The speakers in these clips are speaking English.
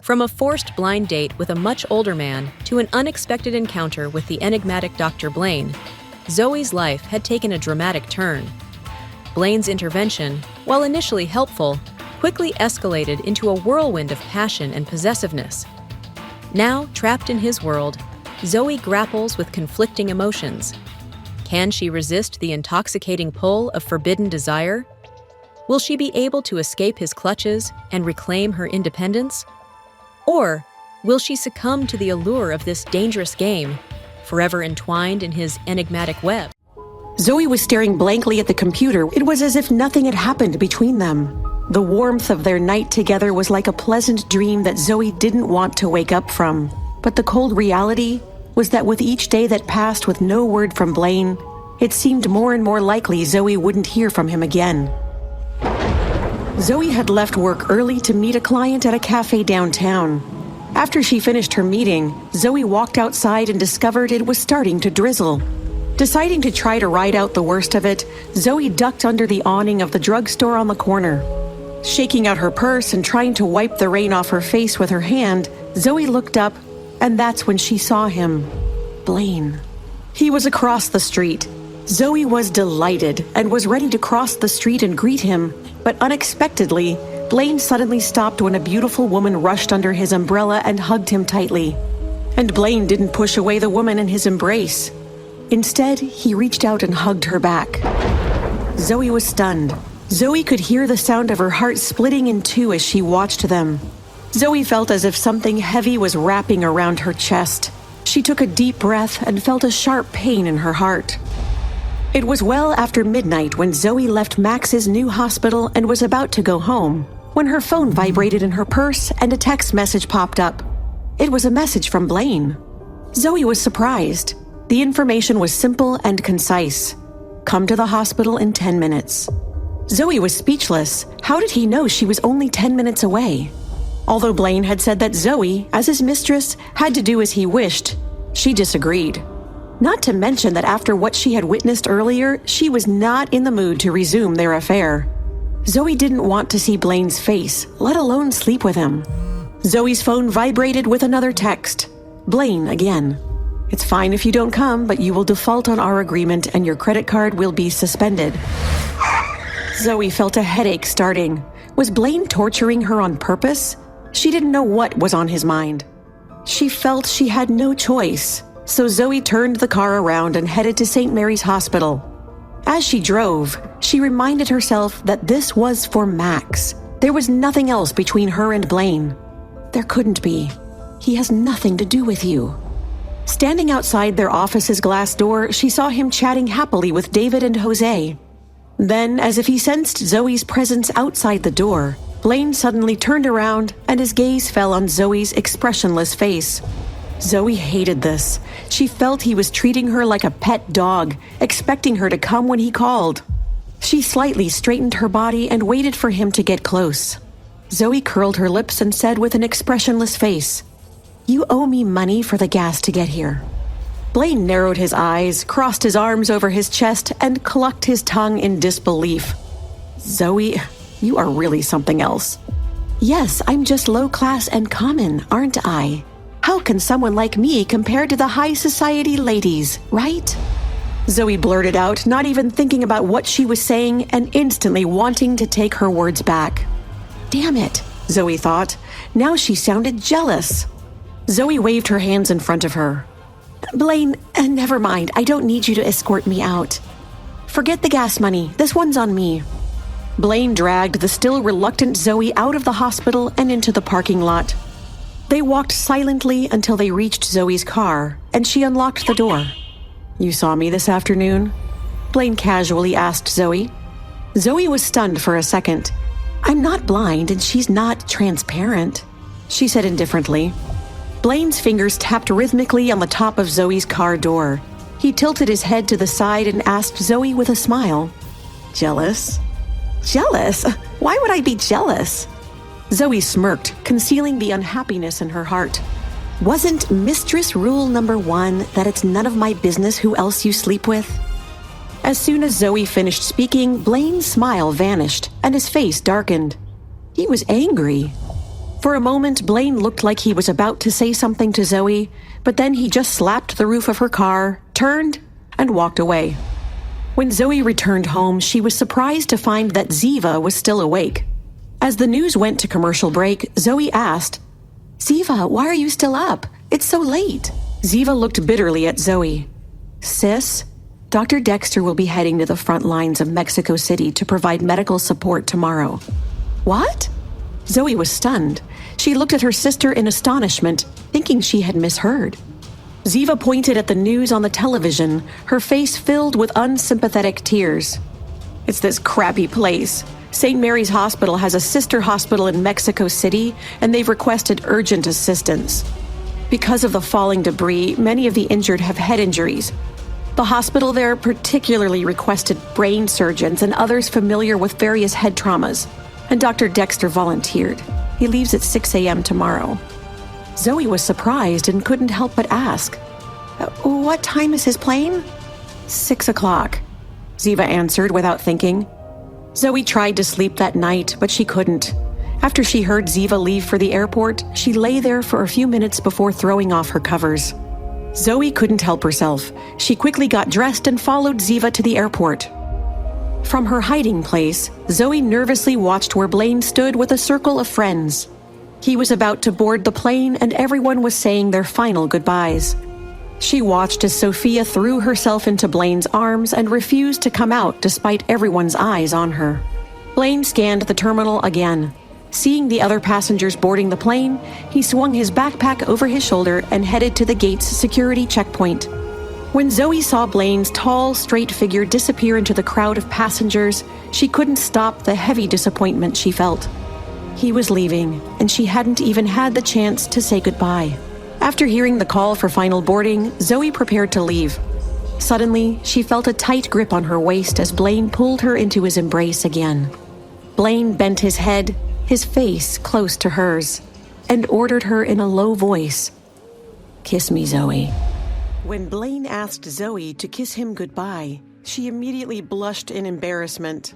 From a forced blind date with a much older man to an unexpected encounter with the enigmatic Dr. Blaine, Zoey's life had taken a dramatic turn. Blaine's intervention, while initially helpful, quickly escalated into a whirlwind of passion and possessiveness. Now, trapped in his world, Zoey grapples with conflicting emotions. Can she resist the intoxicating pull of forbidden desire? Will she be able to escape his clutches and reclaim her independence? Or will she succumb to the allure of this dangerous game, forever entwined in his enigmatic web? Zoey was staring blankly at the computer. It was as if nothing had happened between them. The warmth of their night together was like a pleasant dream that Zoey didn't want to wake up from. But the cold reality was that with each day that passed with no word from Blaine, it seemed more and more likely Zoey wouldn't hear from him again. Zoey had left work early to meet a client at a cafe downtown. After she finished her meeting, Zoey walked outside and discovered it was starting to drizzle. Deciding to try to ride out the worst of it, Zoey ducked under the awning of the drugstore on the corner. Shaking out her purse and trying to wipe the rain off her face with her hand, Zoey looked up, and that's when she saw him. Blaine. He was across the street. Zoey was delighted and was ready to cross the street and greet him, but unexpectedly, Blaine suddenly stopped when a beautiful woman rushed under his umbrella and hugged him tightly. And Blaine didn't push away the woman in his embrace. Instead, he reached out and hugged her back. Zoey was stunned. Zoey could hear the sound of her heart splitting in two as she watched them. Zoey felt as if something heavy was wrapping around her chest. She took a deep breath and felt a sharp pain in her heart. It was well after midnight when Zoey left Max's new hospital and was about to go home, when her phone vibrated in her purse and a text message popped up. It was a message from Blaine. Zoey was surprised. The information was simple and concise. Come to the hospital in 10 minutes. Zoey was speechless. How did he know she was only 10 minutes away? Although Blaine had said that Zoey, as his mistress, had to do as he wished, she disagreed. Not to mention that after what she had witnessed earlier, she was not in the mood to resume their affair. Zoey didn't want to see Blaine's face, let alone sleep with him. Zoey's phone vibrated with another text. Blaine again. It's fine if you don't come, but you will default on our agreement and your credit card will be suspended. Zoey felt a headache starting. Was Blaine torturing her on purpose? She didn't know what was on his mind. She felt she had no choice. So Zoey turned the car around and headed to St. Mary's Hospital. As she drove, she reminded herself that this was for Max. There was nothing else between her and Blaine. There couldn't be. He has nothing to do with you. Standing outside their office's glass door, she saw him chatting happily with David and Jose. Then, as if he sensed Zoey's presence outside the door, Blaine suddenly turned around and his gaze fell on Zoey's expressionless face. Zoey hated this. She felt he was treating her like a pet dog, expecting her to come when he called. She slightly straightened her body and waited for him to get close. Zoey curled her lips and said with an expressionless face, "You owe me money for the gas to get here." Blaine narrowed his eyes, crossed his arms over his chest, and clucked his tongue in disbelief. "Zoey, you are really something else." "Yes, I'm just low class and common, aren't I? How can someone like me compare to the high society ladies, right?" Zoey blurted out, not even thinking about what she was saying and instantly wanting to take her words back. Damn it, Zoey thought. Now she sounded jealous. Zoey waved her hands in front of her. "Blaine, never mind. I don't need you to escort me out. Forget the gas money. This one's on me." Blaine dragged the still reluctant Zoey out of the hospital and into the parking lot. They walked silently until they reached Zoey's car, and she unlocked the door. "You saw me this afternoon?" Blaine casually asked Zoey. Zoey was stunned for a second. "I'm not blind and she's not transparent," she said indifferently. Blaine's fingers tapped rhythmically on the top of Zoey's car door. He tilted his head to the side and asked Zoey with a smile, "Jealous?" "Jealous? Why would I be jealous?" Zoey smirked, concealing the unhappiness in her heart. "Wasn't mistress rule number 1 that it's none of my business who else you sleep with?" As soon as Zoey finished speaking, Blaine's smile vanished and his face darkened. He was angry. For a moment, Blaine looked like he was about to say something to Zoey, but then he just slapped the roof of her car, turned, and walked away. When Zoey returned home, she was surprised to find that Ziva was still awake. As the news went to commercial break, Zoey asked, "Ziva, why are you still up? It's so late." Ziva looked bitterly at Zoey. "Sis, Dr. Dexter will be heading to the front lines of Mexico City to provide medical support tomorrow." "What?" Zoey was stunned. She looked at her sister in astonishment, thinking she had misheard. Ziva pointed at the news on the television, her face filled with unsympathetic tears. "It's this crappy place. St. Mary's Hospital has a sister hospital in Mexico City, and they've requested urgent assistance. Because of the falling debris, many of the injured have head injuries. The hospital there particularly requested brain surgeons and others familiar with various head traumas, and Dr. Dexter volunteered. He leaves at 6 a.m. tomorrow." Zoey was surprised and couldn't help but ask, "What time is his plane?" 6 o'clock, Ziva answered without thinking. Zoey tried to sleep that night, but she couldn't. After she heard Ziva leave for the airport, she lay there for a few minutes before throwing off her covers. Zoey couldn't help herself. She quickly got dressed and followed Ziva to the airport. From her hiding place, Zoey nervously watched where Blaine stood with a circle of friends. He was about to board the plane and everyone was saying their final goodbyes. She watched as Sophia threw herself into Blaine's arms and refused to come out despite everyone's eyes on her. Blaine scanned the terminal again. Seeing the other passengers boarding the plane, he swung his backpack over his shoulder and headed to the gate's security checkpoint. When Zoey saw Blaine's tall, straight figure disappear into the crowd of passengers, she couldn't stop the heavy disappointment she felt. He was leaving, and she hadn't even had the chance to say goodbye. After hearing the call for final boarding, Zoey prepared to leave. Suddenly, she felt a tight grip on her waist as Blaine pulled her into his embrace again. Blaine bent his head, his face close to hers, and ordered her in a low voice, "Kiss me, Zoey." When Blaine asked Zoey to kiss him goodbye, she immediately blushed in embarrassment.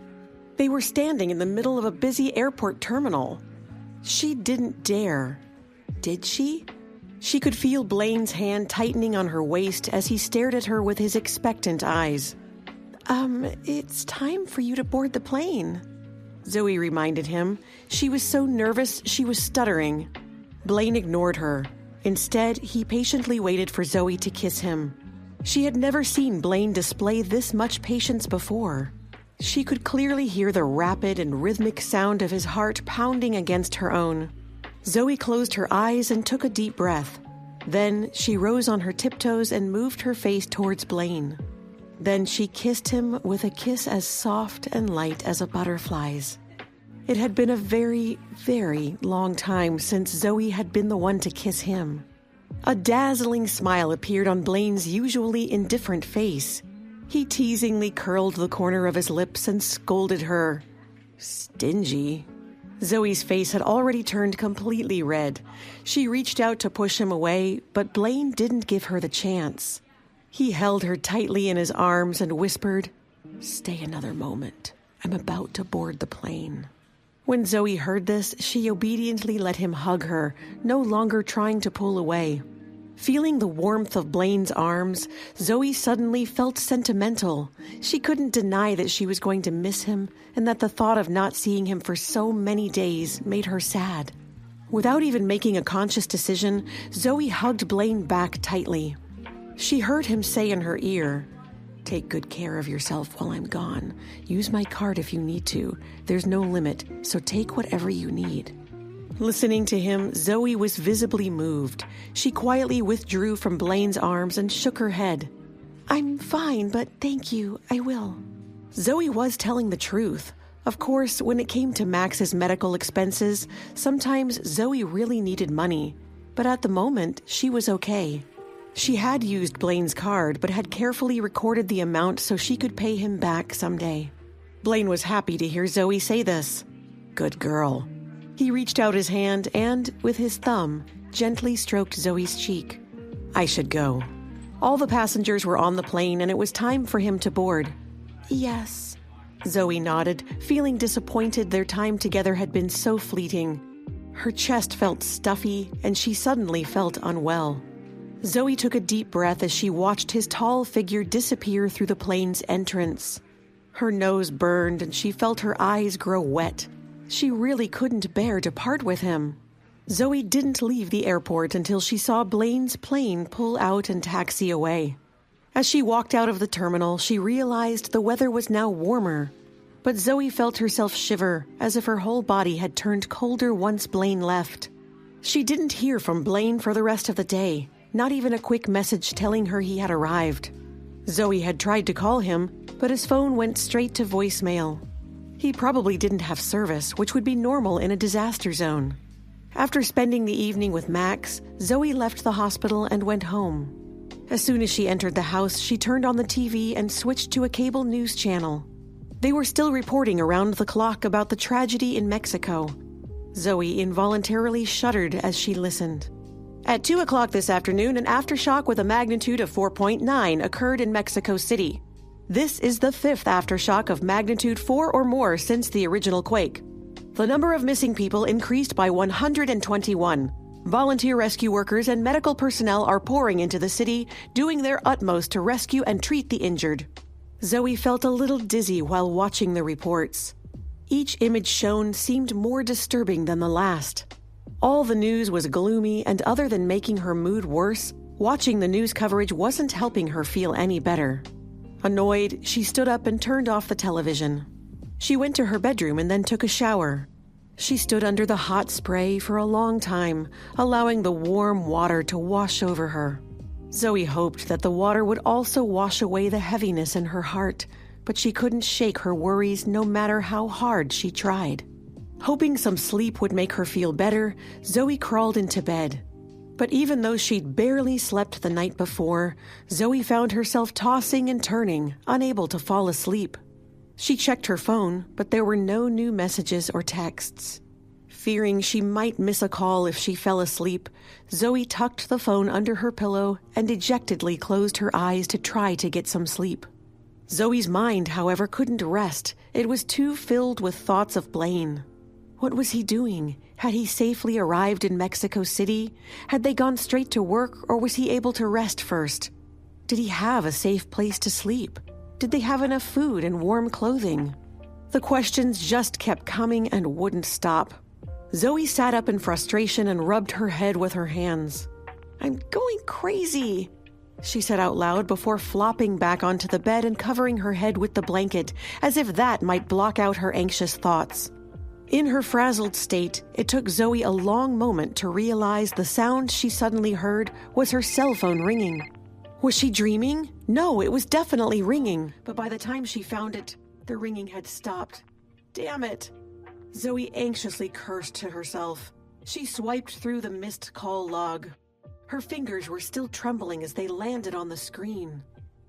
They were standing in the middle of a busy airport terminal. She didn't dare. Did she? She could feel Blaine's hand tightening on her waist as he stared at her with his expectant eyes. It's time for you to board the plane," Zoey reminded him. She was so nervous she was stuttering. Blaine ignored her. Instead, he patiently waited for Zoey to kiss him. She had never seen Blaine display this much patience before. She could clearly hear the rapid and rhythmic sound of his heart pounding against her own. Zoey closed her eyes and took a deep breath. Then she rose on her tiptoes and moved her face towards Blaine. Then she kissed him with a kiss as soft and light as a butterfly's. It had been a very, very long time since Zoey had been the one to kiss him. A dazzling smile appeared on Blaine's usually indifferent face. He teasingly curled the corner of his lips and scolded her. Stingy. Zoey's face had already turned completely red. She reached out to push him away, but Blaine didn't give her the chance. He held her tightly in his arms and whispered, "Stay another moment. I'm about to board the plane." When Zoey heard this, she obediently let him hug her, no longer trying to pull away. Feeling the warmth of Blaine's arms, Zoey suddenly felt sentimental. She couldn't deny that she was going to miss him and that the thought of not seeing him for so many days made her sad. Without even making a conscious decision, Zoey hugged Blaine back tightly. She heard him say in her ear, "Take good care of yourself while I'm gone. Use my card if you need to. There's no limit, so take whatever you need." Listening to him, Zoey was visibly moved. She quietly withdrew from Blaine's arms and shook her head. "I'm fine, but thank you, I will." Zoey was telling the truth. Of course, when it came to Max's medical expenses, sometimes Zoey really needed money. But at the moment, she was okay. She had used Blaine's card, but had carefully recorded the amount so she could pay him back someday. Blaine was happy to hear Zoey say this. Good girl. He reached out his hand and, with his thumb, gently stroked Zoey's cheek. "I should go." All the passengers were on the plane and it was time for him to board. "Yes." Zoey nodded, feeling disappointed their time together had been so fleeting. Her chest felt stuffy, and she suddenly felt unwell. Zoey took a deep breath as she watched his tall figure disappear through the plane's entrance. Her nose burned, and she felt her eyes grow wet. She really couldn't bear to part with him. Zoey didn't leave the airport until she saw Blaine's plane pull out and taxi away. As she walked out of the terminal, she realized the weather was now warmer. But Zoey felt herself shiver, as if her whole body had turned colder once Blaine left. She didn't hear from Blaine for the rest of the day, not even a quick message telling her he had arrived. Zoey had tried to call him, but his phone went straight to voicemail. He probably didn't have service, which would be normal in a disaster zone. After spending the evening with Max, Zoey left the hospital and went home. As soon as she entered the house, she turned on the TV and switched to a cable news channel. They were still reporting around the clock about the tragedy in Mexico. Zoey involuntarily shuddered as she listened. At 2 o'clock this afternoon, an aftershock with a magnitude of 4.9 occurred in Mexico City. This is the fifth aftershock of magnitude 4 or more since the original quake. The number of missing people increased by 121. Volunteer rescue workers and medical personnel are pouring into the city, doing their utmost to rescue and treat the injured. Zoey felt a little dizzy while watching the reports. Each image shown seemed more disturbing than the last. All the news was gloomy, and other than making her mood worse, watching the news coverage wasn't helping her feel any better. Annoyed, she stood up and turned off the television. She went to her bedroom and then took a shower. She stood under the hot spray for a long time, allowing the warm water to wash over her. Zoey hoped that the water would also wash away the heaviness in her heart, but she couldn't shake her worries no matter how hard she tried. Hoping some sleep would make her feel better, Zoey crawled into bed. But even though she'd barely slept the night before, Zoey found herself tossing and turning, unable to fall asleep. She checked her phone, but there were no new messages or texts. Fearing she might miss a call if she fell asleep, Zoey tucked the phone under her pillow and dejectedly closed her eyes to try to get some sleep. Zoey's mind, however, couldn't rest. It was too filled with thoughts of Blaine. What was he doing? Had he safely arrived in Mexico City? Had they gone straight to work, or was he able to rest first? Did he have a safe place to sleep? Did they have enough food and warm clothing? The questions just kept coming and wouldn't stop. Zoey sat up in frustration and rubbed her head with her hands. "I'm going crazy," she said out loud before flopping back onto the bed and covering her head with the blanket, as if that might block out her anxious thoughts. In her frazzled state, it took Zoey a long moment to realize the sound she suddenly heard was her cell phone ringing. Was she dreaming? No, it was definitely ringing, but by the time she found it, the ringing had stopped. Damn it! Zoey anxiously cursed to herself. She swiped through the missed call log. Her fingers were still trembling as they landed on the screen.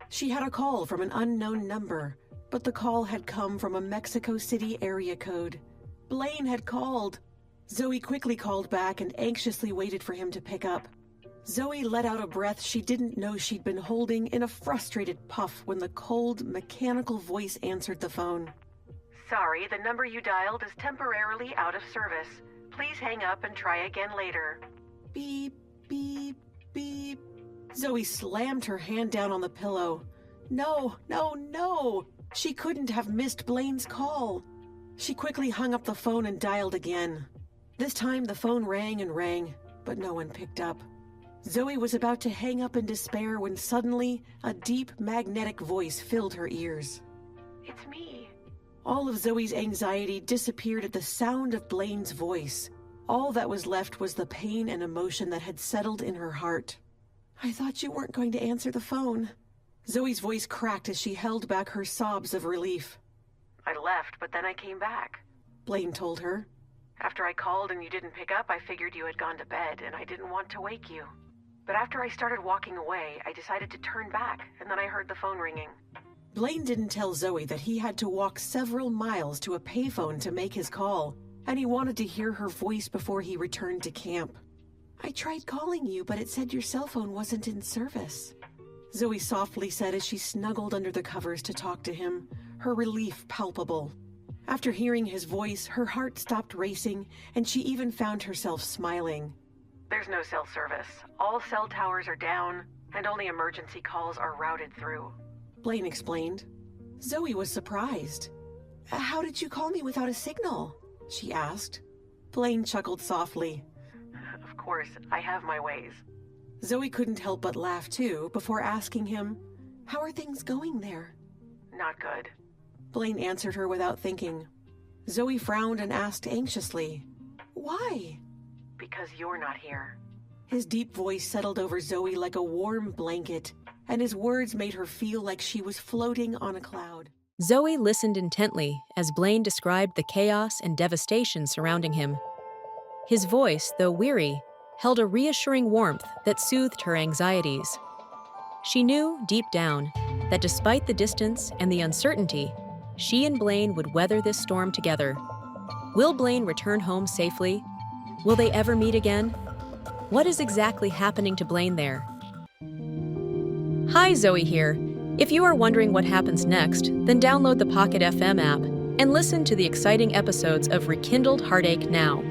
She had a call from an unknown number, but the call had come from a Mexico City area code. Blaine had called. Zoey quickly called back and anxiously waited for him to pick up. Zoey let out a breath she didn't know she'd been holding in a frustrated puff when the cold, mechanical voice answered the phone. "Sorry, the number you dialed is temporarily out of service. Please hang up and try again later." Beep, beep, beep. Zoey slammed her hand down on the pillow. No, no, no! She couldn't have missed Blaine's call. She quickly hung up the phone and dialed again. This time the phone rang and rang, but no one picked up. Zoey was about to hang up in despair when suddenly a deep, magnetic voice filled her ears. "It's me." All of Zoey's anxiety disappeared at the sound of Blaine's voice. All that was left was the pain and emotion that had settled in her heart. "I thought you weren't going to answer the phone." Zoey's voice cracked as she held back her sobs of relief. "I left, but then I came back," Blaine told her. "After I called and you didn't pick up, I figured you had gone to bed, and I didn't want to wake you. But after I started walking away, I decided to turn back, and then I heard the phone ringing." Blaine didn't tell Zoey that he had to walk several miles to a payphone to make his call, and he wanted to hear her voice before he returned to camp. "I tried calling you, but it said your cell phone wasn't in service," Zoey softly said as she snuggled under the covers to talk to him, her relief palpable. After hearing his voice, her heart stopped racing, and she even found herself smiling. "There's no cell service. All cell towers are down, and only emergency calls are routed through," Blaine explained. Zoey was surprised. "How did you call me without a signal?" she asked. Blaine chuckled softly. "Of course, I have my ways." Zoey couldn't help but laugh too, before asking him, "How are things going there?" "Not good," Blaine answered her without thinking. Zoey frowned and asked anxiously, "Why?" "Because you're not here." His deep voice settled over Zoey like a warm blanket, and his words made her feel like she was floating on a cloud. Zoey listened intently as Blaine described the chaos and devastation surrounding him. His voice, though weary, held a reassuring warmth that soothed her anxieties. She knew, deep down, that despite the distance and the uncertainty, she and Blaine would weather this storm together. Will Blaine return home safely? Will they ever meet again? What is exactly happening to Blaine there? Hi, Zoey here. If you are wondering what happens next, then download the Pocket FM app and listen to the exciting episodes of Rekindled Heartache now.